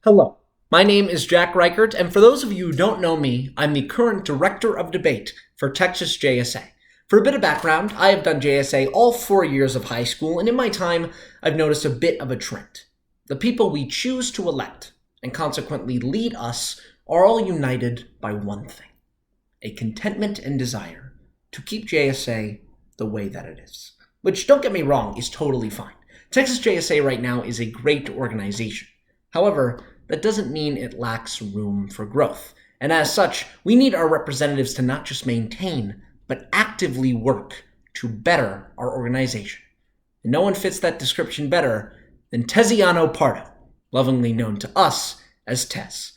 Hello, my name is Jack Rykert, and for those of you who don't know me, I'm the current Director of Debate for Texas JSA. For a bit of background, I have done JSA all 4 years of high school, and in my time, I've noticed a bit of a trend. The people we choose to elect, and consequently lead us, are all united by one thing: a contentment and desire to keep JSA the way that it is. Which, don't get me wrong, is totally fine. Texas JSA right now is a great organization. However, that doesn't mean it lacks room for growth. And as such, we need our representatives to not just maintain, but actively work to better our organization. And no one fits that description better than Tiziano Pardo, lovingly known to us as Tez.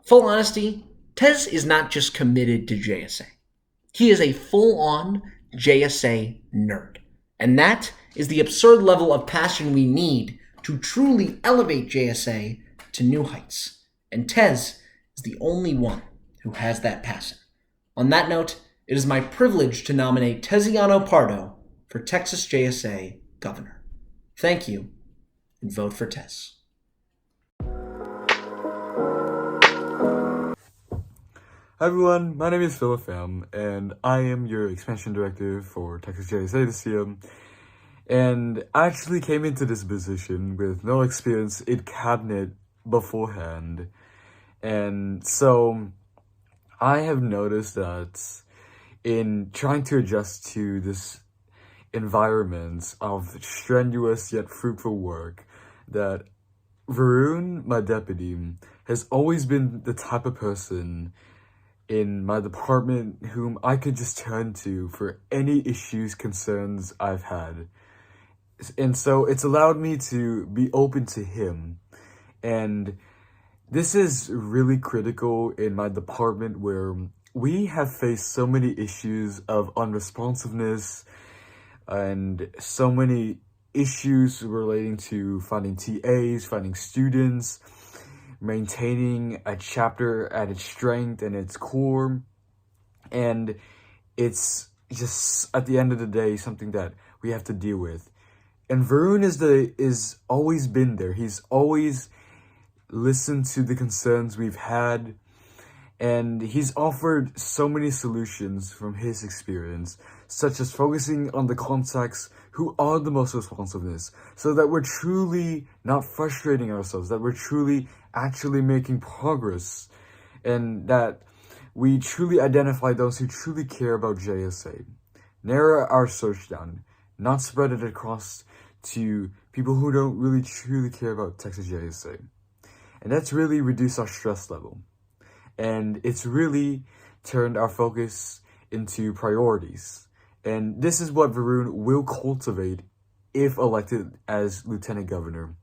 Full honesty, Tez is not just committed to JSA. He is a full-on JSA nerd. And that is the absurd level of passion we need to truly elevate JSA to new heights. And Tez is the only one who has that passion. On that note, it is my privilege to nominate Tiziano Pardo for Texas JSA governor. Thank you, and vote for Tez. Hi everyone, my name is Pham, and I am your expansion director for Texas JSA this year. And I actually came into this position with no experience in cabinet beforehand. And so I have noticed that in trying to adjust to this environment of strenuous yet fruitful work, that Varun, my deputy, has always been the type of person in my department whom I could just turn to for any issues, concerns I've had. And so it's allowed me to be open to him. And this is really critical in my department where we have faced so many issues of unresponsiveness and so many issues relating to finding TAs, finding students, maintaining a chapter at its strength and its core. And it's just, at the end of the day, something that we have to deal with. And Varun is always been there. He's always listened to the concerns we've had, and he's offered so many solutions from his experience, such as focusing on the contacts who are the most responsiveness, so that we're truly not frustrating ourselves, that we're truly actually making progress, and that we truly identify those who truly care about JSA. Narrow our search down, not spread it across to people who don't really truly care about Texas JSA. And that's really reduced our stress level. And it's really turned our focus into priorities. And this is what Varun will cultivate if elected as lieutenant governor.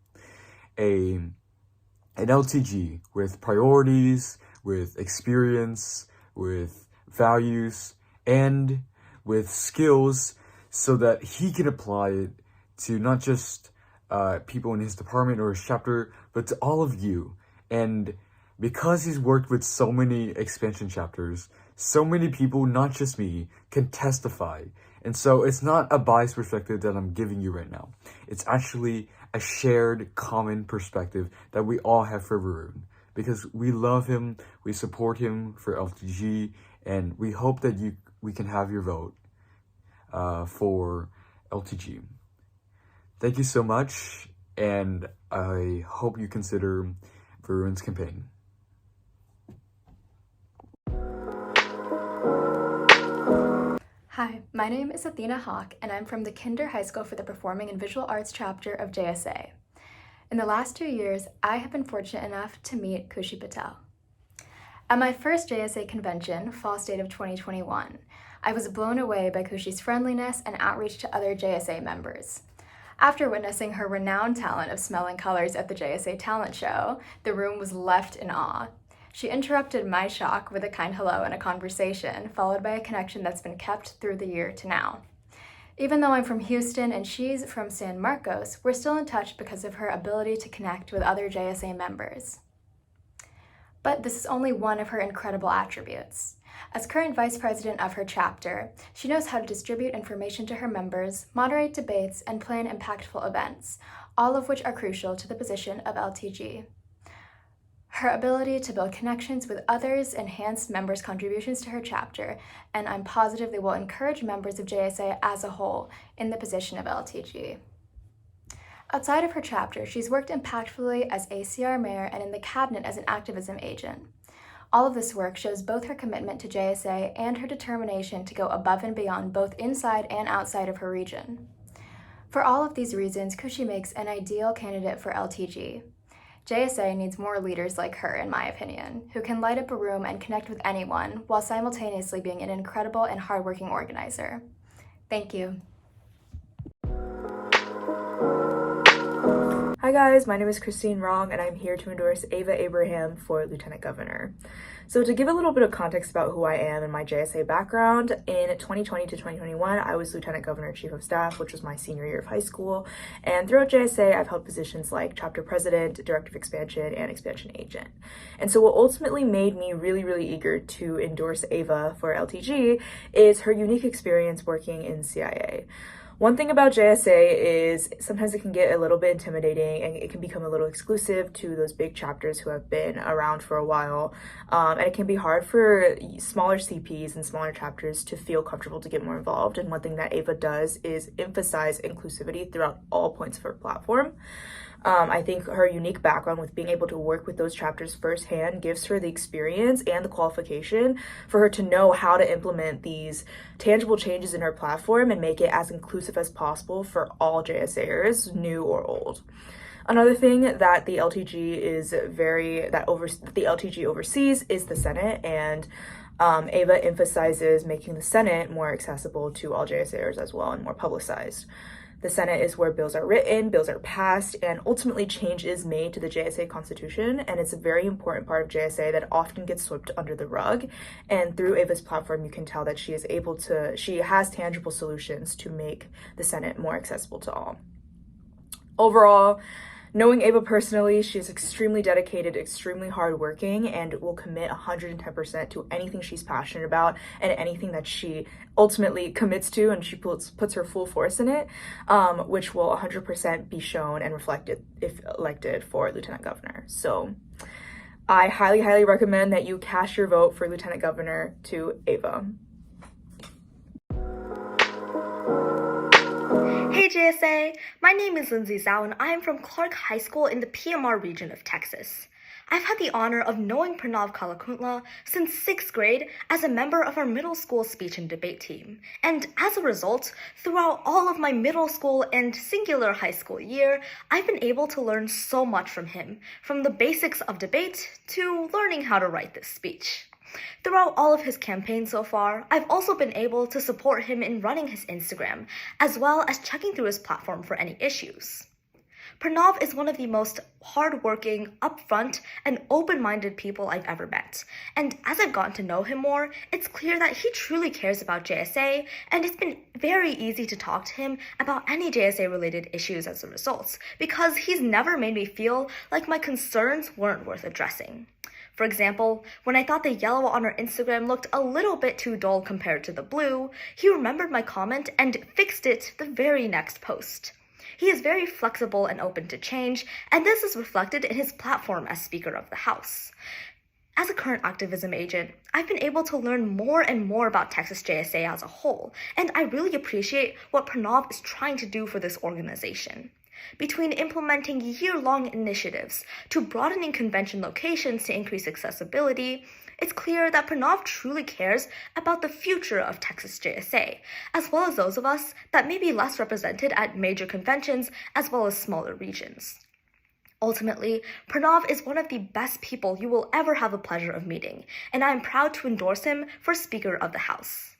An LTG with priorities, with experience, with values, and with skills so that he can apply it to not just people in his department or his chapter, but to all of you. And because he's worked with so many expansion chapters, so many people, not just me, can testify. And so it's not a biased perspective that I'm giving you right now. It's actually a shared common perspective that we all have for Varun. Because we love him, we support him for LTG, and we hope that we can have your vote for LTG. Thank you so much, and I hope you consider Varun's campaign. Hi, my name is Athena Hawk, and I'm from the Kinder High School for the Performing and Visual Arts chapter of JSA. In the last 2 years, I have been fortunate enough to meet Khushi Patel. At my first JSA convention, Fall State of 2021, I was blown away by Khushi's friendliness and outreach to other JSA members. After witnessing her renowned talent of smelling colors at the JSA talent show, the room was left in awe. She interrupted my shock with a kind hello and a conversation, followed by a connection that's been kept through the year to now. Even though I'm from Houston and she's from San Marcos, we're still in touch because of her ability to connect with other JSA members. But this is only one of her incredible attributes. As current vice president of her chapter, she knows how to distribute information to her members, moderate debates, and plan impactful events, all of which are crucial to the position of LTG. Her ability to build connections with others enhanced members' contributions to her chapter, and I'm positive they will encourage members of JSA as a whole in the position of LTG. Outside of her chapter, she's worked impactfully as ACR mayor and in the cabinet as an activism agent. All of this work shows both her commitment to JSA and her determination to go above and beyond both inside and outside of her region. For all of these reasons, Khushi makes an ideal candidate for LTG. JSA needs more leaders like her, in my opinion, who can light up a room and connect with anyone while simultaneously being an incredible and hardworking organizer. Thank you. Hi guys, my name is Rong, and I'm here to endorse Ava Abraham for Lieutenant Governor. So to give a little bit of context about who I am and my JSA background, in 2020 to 2021, I was Lieutenant Governor Chief of Staff, which was my senior year of high school. And throughout JSA, I've held positions like Chapter President, Director of Expansion, and Expansion Agent. And so what ultimately made me really eager to endorse Ava for LTG is her unique experience working in CIA. One thing about JSA is sometimes it can get a little bit intimidating and it can become a little exclusive to those big chapters who have been around for a while. And it can be hard for smaller CPs and smaller chapters to feel comfortable to get more involved. And one thing that Ava does is emphasize inclusivity throughout all points of her platform. I think her unique background with being able to work with those chapters firsthand gives her the experience and the qualification for her to know how to implement these tangible changes in her platform and make it as inclusive as possible for all JSAers, new or old. Another thing that the LTG oversees is the Senate, and Ava emphasizes making the Senate more accessible to all JSAers as well and more publicized. The Senate is where bills are written, bills are passed, and ultimately change is made to the JSA Constitution, and it's a very important part of JSA that often gets swept under the rug. And through Ava's platform, you can tell that she has tangible solutions to make the Senate more accessible to all. Overall, knowing Ava personally, she is extremely dedicated, extremely hardworking, and will commit 110% to anything she's passionate about and anything that she ultimately commits to, and she puts her full force in it, which will 100% be shown and reflected if elected for Lieutenant Governor. So I highly recommend that you cast your vote for Lieutenant Governor to Ava. Hey JSA, my name is Linsey, Zhao, and I am from Clark High School in the PMR region of Texas. I've had the honor of knowing Pranav Kalakuntla since 6th grade as a member of our middle school speech and debate team, and as a result, throughout all of my middle school and singular high school year, I've been able to learn so much from him, from the basics of debate to learning how to write this speech. Throughout all of his campaigns so far, I've also been able to support him in running his Instagram, as well as checking through his platform for any issues. Pranav is one of the most hardworking, upfront, and open-minded people I've ever met, and as I've gotten to know him more, it's clear that he truly cares about JSA, and it's been very easy to talk to him about any JSA-related issues as a result, because he's never made me feel like my concerns weren't worth addressing. For example, when I thought the yellow on her Instagram looked a little bit too dull compared to the blue, he remembered my comment and fixed it the very next post. He is very flexible and open to change, and this is reflected in his platform as Speaker of the House. As a current activism agent, I've been able to learn more and more about Texas JSA as a whole, and I really appreciate what Pranav is trying to do for this organization. Between implementing year-long initiatives to broadening convention locations to increase accessibility, it's clear that Pranav truly cares about the future of Texas JSA, as well as those of us that may be less represented at major conventions as well as smaller regions. Ultimately, Pranav is one of the best people you will ever have the pleasure of meeting, and I am proud to endorse him for Speaker of the House.